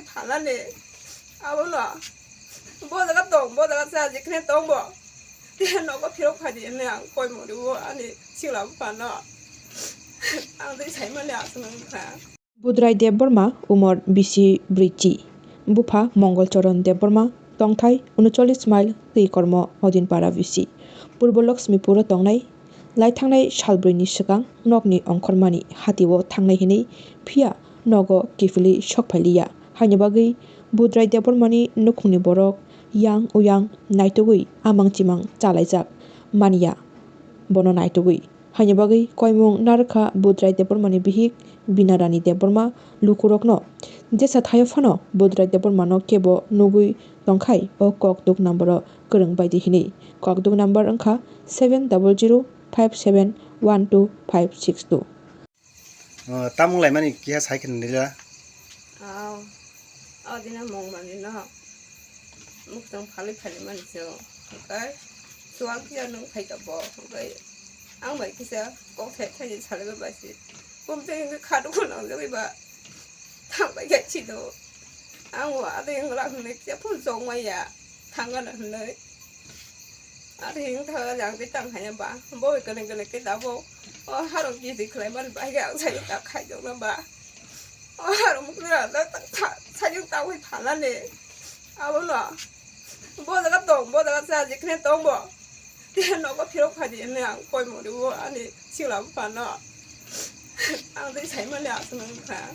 달라네. 아버나. 뭐다가 똥, 뭐다가 싸지 그냥 똥 뭐. 너가 필요하지 그냥 거의 모르고 아니 지금 봐나. 아들이 잘못이 안 거야. Bhudurai Deborma umur bisi brici. Bupha Mongolcharan Deborma tongthai 39 mile tui kormo Odinpara bisi. Purbo Lakshmipura tongnai lai thangnai salbrini sikang nokni ongkhormani hatiwo thangnai hinei phia nogo kifili sokphailia haini bagui Bhudurai Debormani nukhungni borok yang uyang naitugui amangchimang chalaijak mania bono naitugui haini bagui Kwrwng Nwkkhai Bhudurai Debormani bihik binarani Deborma lukurokno jesa thayo phano Bhudurai Debormano Kebo nugui Nwkkhai o kokduk number Kwrwng baidi hinei kokduk number wngkha 7005712562 tamung lai mani kiha cycle nila 어디나 먹만이나 목장 팔리팔리만 있어. 그러니까 수학기는 가이다 뭐. 그러니까 아무 이렇게 꼭 대타지 잘해봐 봐지. 봄땡이 가루고 나오고 봐. 당가 같이도 아무 아들 거랑 내가 풀종 뭐야. 당가는 내. 아들 더 양비 땅 하냐 봐. 뭐 그런 게 나고 하루 기지 그래만 봐야 사이다 가져나 봐. 하루 먹으라 나딱 사진 따고 달라네. 아버나. 뭐다가 똥, 뭐다가 싸지 그냥 똥 뭐. 너가 필요하지 그냥 거의 모르고 아니 지금 봐나. 아들이 잘못이 안 거야.